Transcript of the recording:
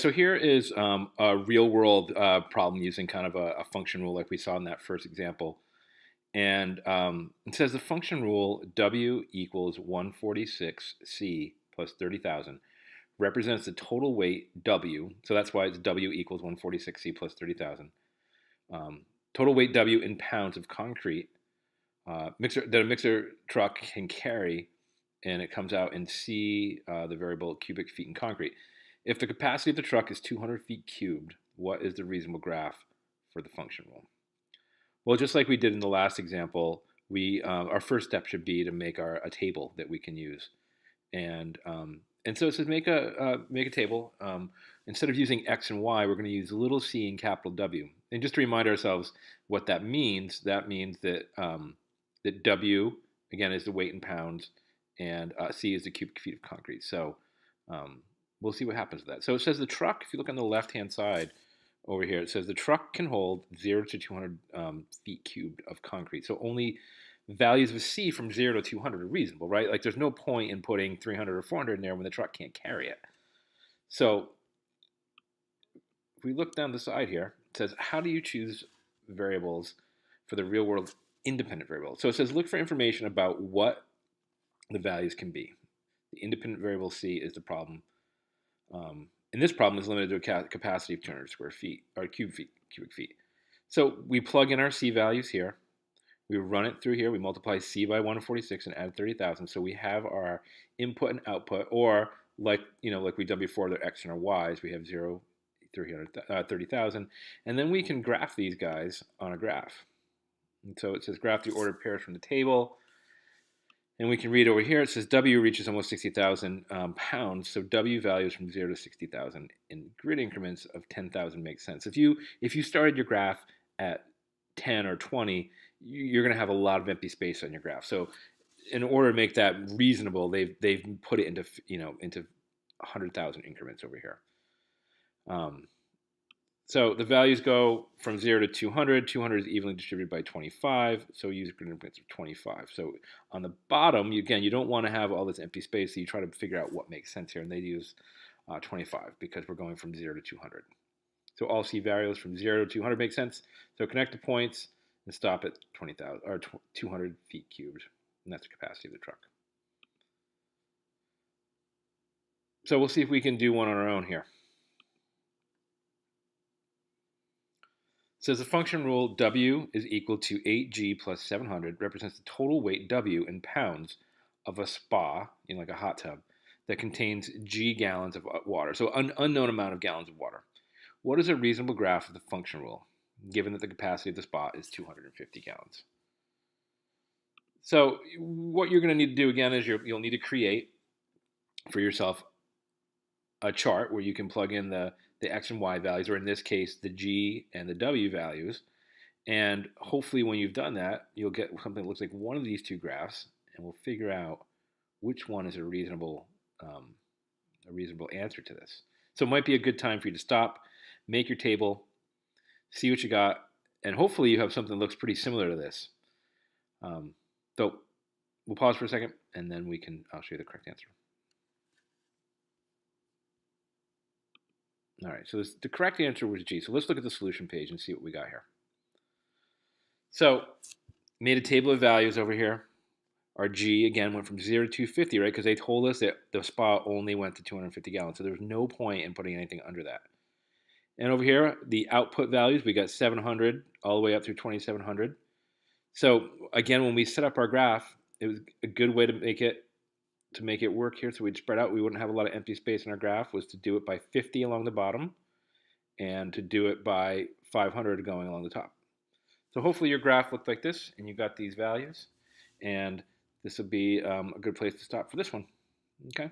So here is a real world problem using kind of a function rule like we saw in that first example. And it says the function rule W equals 146C plus 30,000 represents the total weight W. So that's why it's W equals 146C plus 30,000. Total weight W in pounds of concrete that a mixer truck can carry, and it comes out in C, the variable cubic feet in concrete. If the capacity of the truck is 200 feet cubed, what is the reasonable graph for the function rule? Well, just like we did in the last example, our first step should be to make a table that we can use, and so it says make a table. Instead of using x and y, we're going to use little c and capital W. And just to remind ourselves what that means that that W again is the weight in pounds, and c is the cubic feet of concrete. So we'll see what happens with that. So it says the truck. If you look on the left-hand side over here, it says the truck can hold 0 to 200 feet cubed of concrete. So only values of C from 0 to 200 are reasonable, right? Like there's no point in putting 300 or 400 in there when the truck can't carry it. So if we look down the side here, it says, how do you choose variables for the real world independent variable? So it says, look for information about what the values can be. The independent variable C is the problem. And this problem is limited to a capacity of 200 square feet, or cubic feet. So we plug in our C values here. We run it through here. We multiply C by 146 and add 30,000. So we have our input and output, or like we've done before, the X and our Y's. We have 0, 30,000. And then we can graph these guys on a graph. And so it says graph the ordered pairs from the table. And we can read over here, it says W reaches almost 60,000 pounds. So W values from 0 to 60,000 in grid increments of 10,000 makes sense. If you started your graph at 10 or 20, you're going to have a lot of empty space on your graph. So in order to make that reasonable, they've put it into 100,000 increments over here. So the values go from 0 to 200. 200 is evenly distributed by 25, so we use grid increments of 25. So on the bottom, you don't want to have all this empty space, so you try to figure out what makes sense here, and they use 25 because we're going from 0 to 200. So all C values from 0 to 200 make sense. So connect the points and stop at 20,000 or 200 feet cubed, and that's the capacity of the truck. So we'll see if we can do one on our own here. It says the function rule W is equal to 8G plus 700 represents the total weight W in pounds of a spa, like a hot tub, that contains G gallons of water. So an unknown amount of gallons of water. What is a reasonable graph of the function rule, given that the capacity of the spa is 250 gallons? So what you're going to need to do again is you'll need to create for yourself a chart where you can plug in the X and Y values, or in this case, the G and the W values. And hopefully when you've done that, you'll get something that looks like one of these two graphs, and we'll figure out which one is a reasonable answer to this. So it might be a good time for you to stop, make your table, see what you got, and hopefully you have something that looks pretty similar to this. So we'll pause for a second, and then I'll show you the correct answer. All right, so the correct answer was G. So let's look at the solution page and see what we got here. So made a table of values over here. Our G, again, went from 0 to 250, right? Because they told us that the spa only went to 250 gallons. So there was no point in putting anything under that. And over here, the output values, we got 700 all the way up through 2700. So again, when we set up our graph, it was a good way to make it work here, so we'd spread out. We wouldn't have a lot of empty space in our graph, was to do it by 50 along the bottom and to do it by 500 going along the top. So hopefully your graph looked like this, and you got these values, and this will be a good place to stop for this one. Okay.